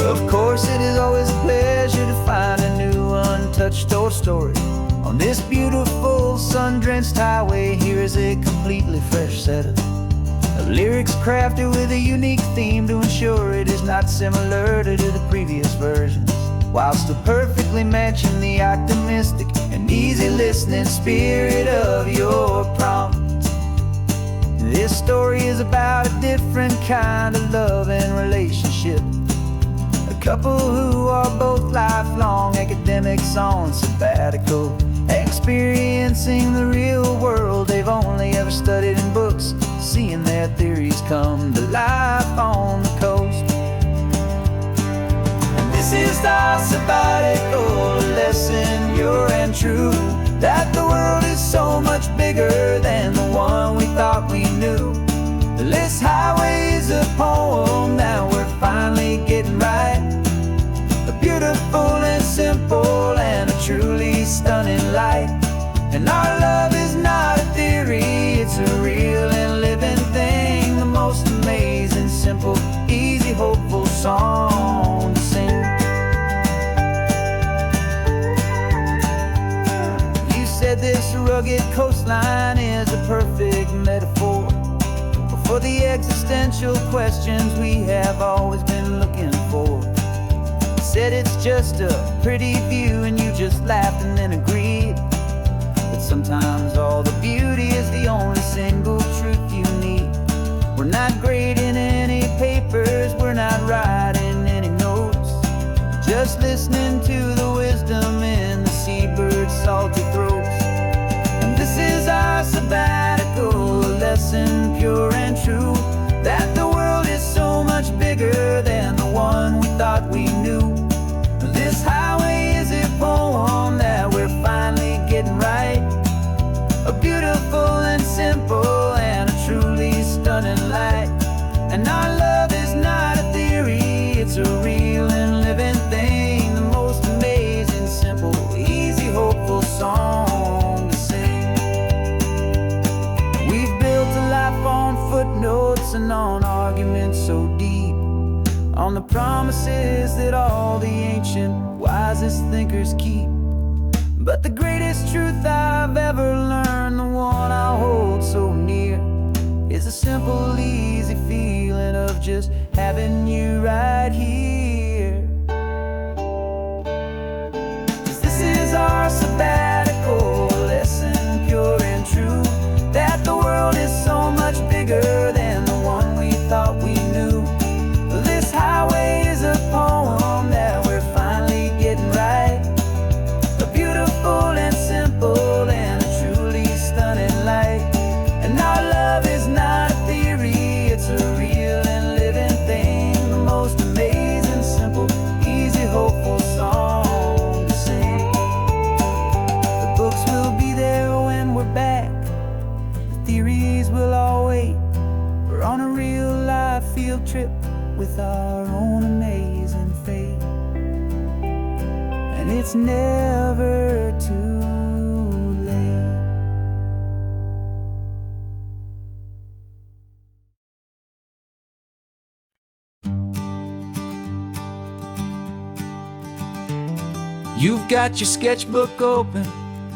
Of course, it is always a pleasure to find a new untouched old story. On this beautiful sun-drenched highway, here is a completely fresh set of lyrics crafted with a unique theme to ensure it is not similar to the previous versions, while still perfectly matching the optimistic and easy listening spirit of your prompt. This story is about a different kind of love and relationship. A couple who are both lifelong academics on sabbatical, experiencing the real world they've only ever studied in books, seeing their theories come to life on the coast. And this is our sabbatical lesson, pure and true, that the world is so much bigger than the one we thought we knew. This highway is a poem that we're finally getting right, a beautiful and simple and a truly stunning light. And our love is not a theory, it's a real and living thing, the most amazing, simple, easy, hopeful song to sing. You said this rugged coastline is a perfect metaphor for the existential questions we have always been looking for. You said it's just a pretty view and you just laughed and then agreed, but sometimes all the beauty is the only single truth you need. We're not grading any papers, we're not writing any notes, just listening to the wisdom in the seabird's salty throats. And this is our sabbatical lesson, pure and true, that the world is so much bigger than the one we thought we knew. This highway is a poem that we're finally getting right, a beautiful and simple and a truly stunning light. And our love is not a theory, it's a real and living thing, the most amazing, simple, easy, hopeful song to sing. We've built a life on footnotes and on arguments so deep, on the promises that all the ancient, wisest thinkers keep. But the greatest truth I've ever learned, the one I hold so near, is a simple, easy feeling of just having you right here. 'Cause this is our sabbatical lesson, pure and true, that the world is so much bigger than the one we thought we knew. This highway is a poem that we're finally getting right, a beautiful and simple and a truly stunning light. And our love is not a theory, it's a real and living thing, the most amazing, own amazing fate, and it's never too late. You've got your sketchbook open,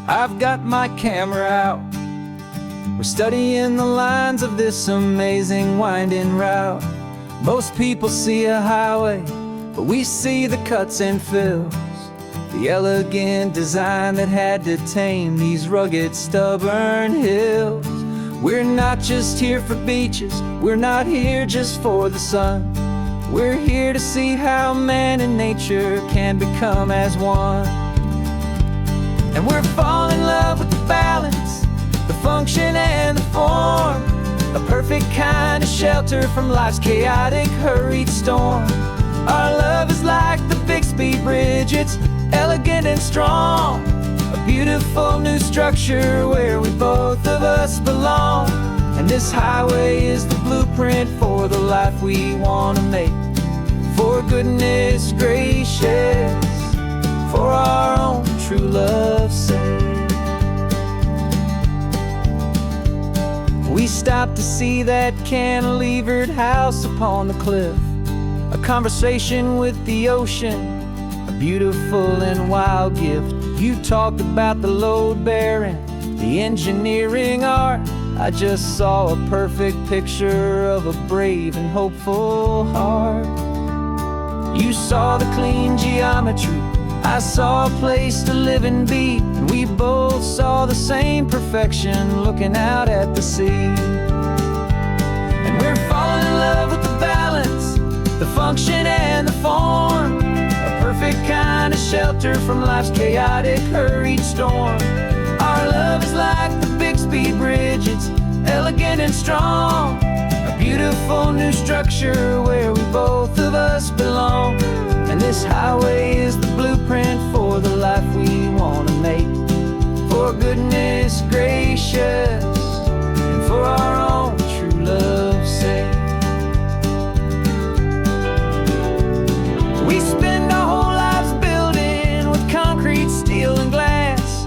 I've got my camera out. We're studying the lines of this amazing winding route. Most people see a highway, but we see the cuts and fills, the elegant design that had to tame these rugged, stubborn hills. We're not just here for beaches, we're not here just for the sun. We're here to see how man and nature can become as one. And we're falling in love with the balance, the function and the form, a perfect kind of shelter from life's chaotic, hurried storm. Our love is like the Bixby Bridge, it's elegant and strong, a beautiful new structure where we both of us belong. And this highway is the blueprint for the life we want to make. For goodness gracious, for our own true love's sake. We stopped to see that cantilevered house upon the cliff, a conversation with the ocean, a beautiful and wild gift. You talked about the load bearing, the engineering art. I just saw a perfect picture of a brave and hopeful heart. You saw the clean geometry, I saw a place to live and be, and we both saw the same perfection looking out at the sea. And we're falling in love with the balance, the function and the form, a perfect kind of shelter from life's chaotic, hurried storm. Our love is like the Bixby Bridge, it's elegant and strong, a beautiful new structure where we both of us belong. And this highway is the blueprint for the life we want to make. For goodness gracious, and for our own true love's sake. We spend our whole lives building with concrete, steel, and glass,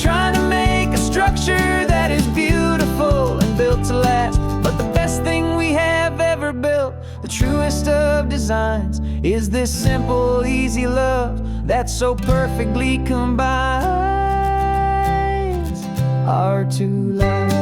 trying to make a structure that is beautiful and built to last. But the best thing we have ever built, the truest of designs, is this simple, easy love that so perfectly combines our two lives.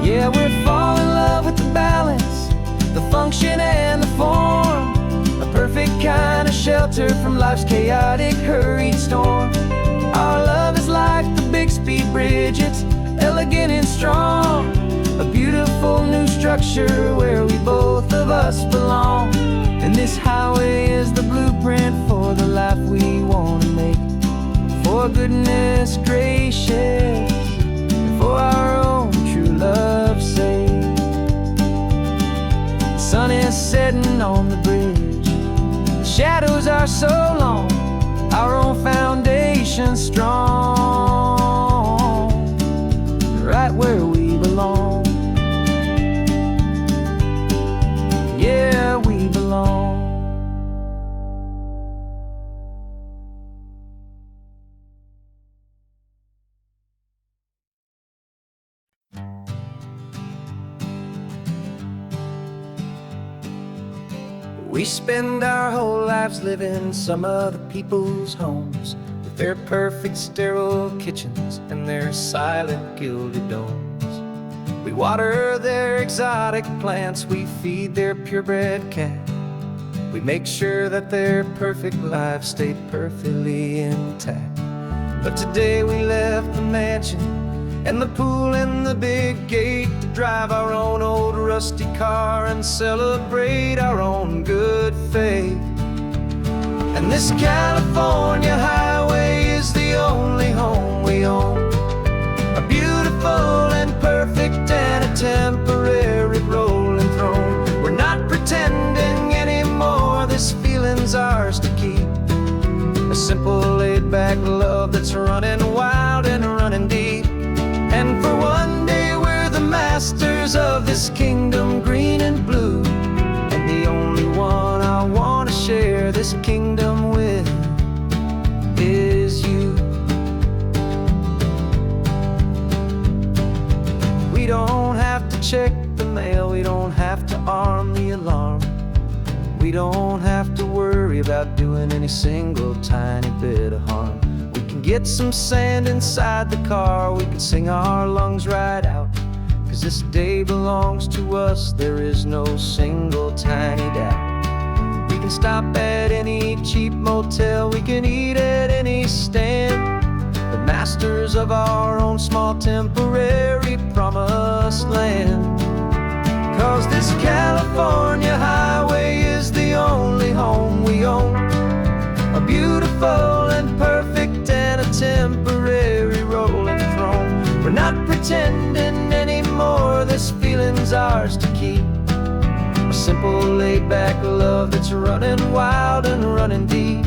Yeah, we're falling in love with the balance, the function and the form, a perfect kind of shelter from life's chaotic, hurried storm. Our love is like the Bixby Bridge, it's elegant and strong, a beautiful new structure where we both of us belong. And this highway is the blueprint for the life we want to make. For goodness gracious, for our own true love's sake. The sun is setting on the bridge, the shadows are so long, our own foundation strong, right where we belong. Yeah, we belong. We spend our whole lives living some other people's homes, with their perfect sterile kitchens and their silent gilded domes. We water their exotic plants, we feed their purebred cat. We make sure that their perfect lives stay perfectly intact. But today we left the mansion and the pool and the big gate to drive our own old rusty car and celebrate our own good faith. And this California highway is the only home we own, a beautiful and perfect and temporary rolling throne. We're not pretending anymore, this feeling's ours to keep. A simple laid-back love that's running wild and running deep. And for one day we're the masters of this kingdom, green and blue. And the only one I want to share this kingdom with is you. We don't have to check the mail, we don't have to arm the alarm. We don't have to worry about doing any single tiny bit of harm. We can get some sand inside the car, we can sing our lungs right out. 'Cause this day belongs to us, there is no single tiny doubt. We can stop at any cheap motel, we can eat at any stand. The masters of our own small temporary promised land. 'Cause this California highway is the only home we own. A beautiful and perfect and a temporary rolling throne. We're not pretending anymore, this feeling's ours to keep. A simple laid-back love that's running wild and running deep.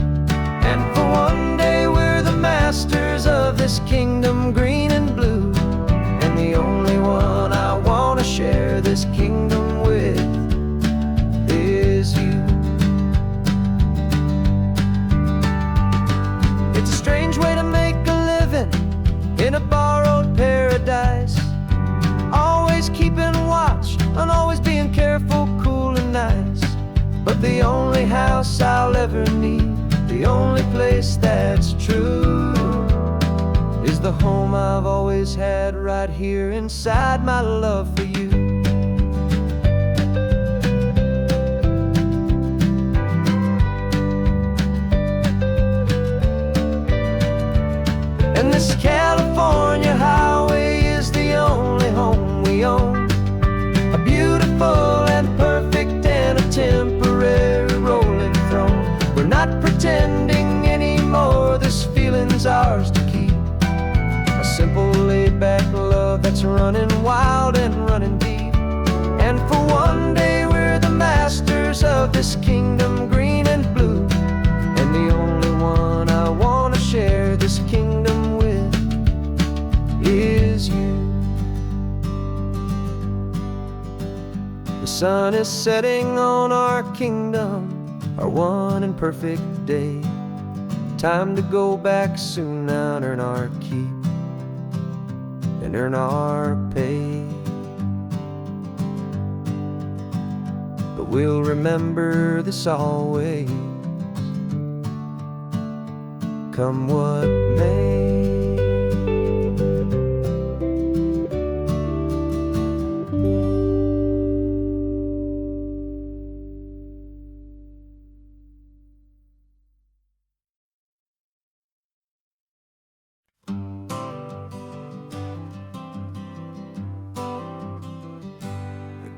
And for one day we're the masters of this kingdom, green and blue. And the only one I want to share this kingdom with is you. It's a strange way to make a living in a borrowed paradise. Always keeping watch and always being careful, cool and nice. But the only house I'll ever need, the only place that's true, is the home I've always had right here inside my love for you. And this California highway is the only home we own. A beautiful and perfect and a temporary rolling throne. We're not pretending anymore, this feeling's ours to keep. A simple laid-back love that's running wild and running deep. And for one day we're the masters of this kingdom, green and blue. And the only one I want to share this kingdom with is you. The sun is setting on our kingdom, our one and perfect day. Time to go back soon now and earn our keep and earn our pay. But we'll remember this always, come what may.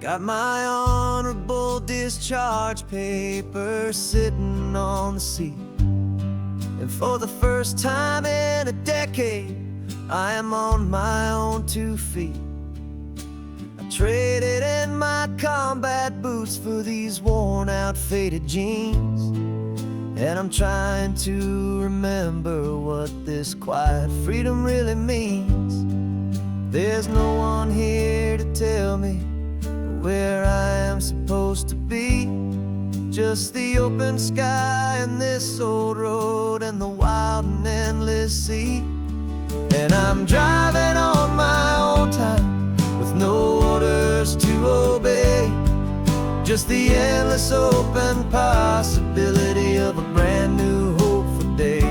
Got my honorable discharge paper sitting on the seat. And for the first time in a decade, I am on my own 2 feet. I traded in my combat boots for these worn out faded jeans. And I'm trying to remember what this quiet freedom really means. There's no one here to tell me where I am supposed to be. Just the open sky and this old road and the wild and endless sea. And I'm driving on my own time with no orders to obey. Just the endless open possibility of a brand new hopeful day.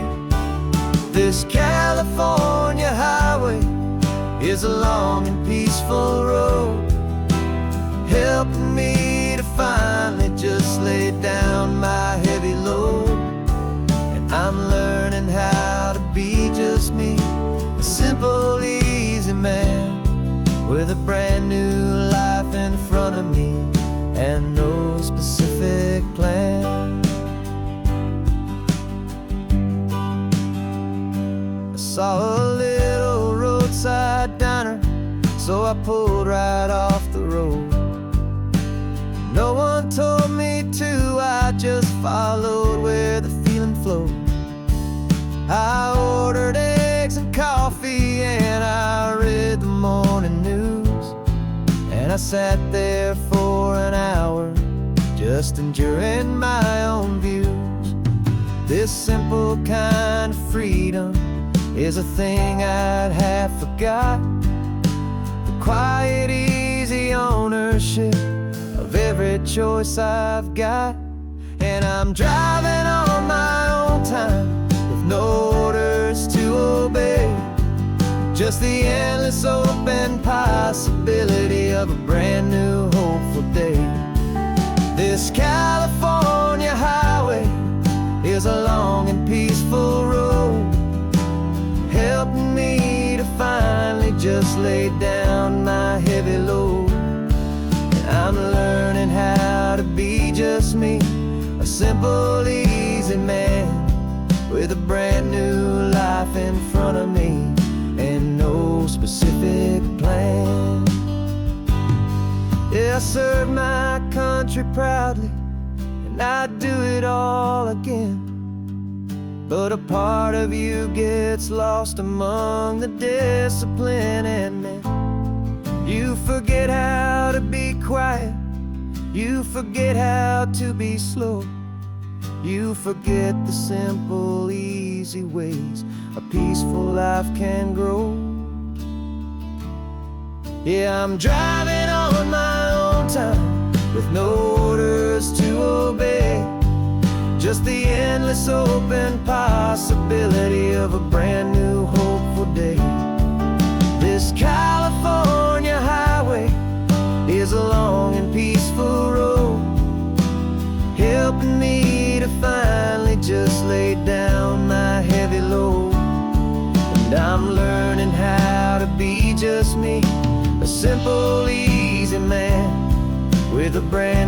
This California highway is a long and peaceful road, helping me to finally just lay down my heavy load. And I'm learning how to be just me, a simple, easy man with a brand new life in front of me and no specific plan. I saw a little roadside diner so I pulled right off the road. No one told me to, I just followed where the feeling flowed. I ordered eggs and coffee and I read the morning news. And I sat there for an hour, just enduring my own views. This simple kind of freedom is a thing I'd have forgot. The quiet, easy ownership of every choice I've got. And I'm driving on my own time with no orders to obey, just the endless open possibility of a brand new hopeful day. This California highway is a long and peaceful road, helping me to finally just lay down my heavy load. And I'm learning how to be just me, a simple, easy man with a brand new life in front of me and no specific plan. Yeah, I serve my country proudly and I'd do it all again. But a part of you gets lost among the discipline and men. You forget how to be quiet, you forget how to be slow, you forget the simple, easy ways a peaceful life can grow. Yeah, I'm driving on my own time with no orders to obey, just the endless open possibility of a brand new hopeful day. This California highway is a long and peaceful road, helping me to finally just lay down my heavy load. And I'm learning how to be just me, a simple, easy man with a brand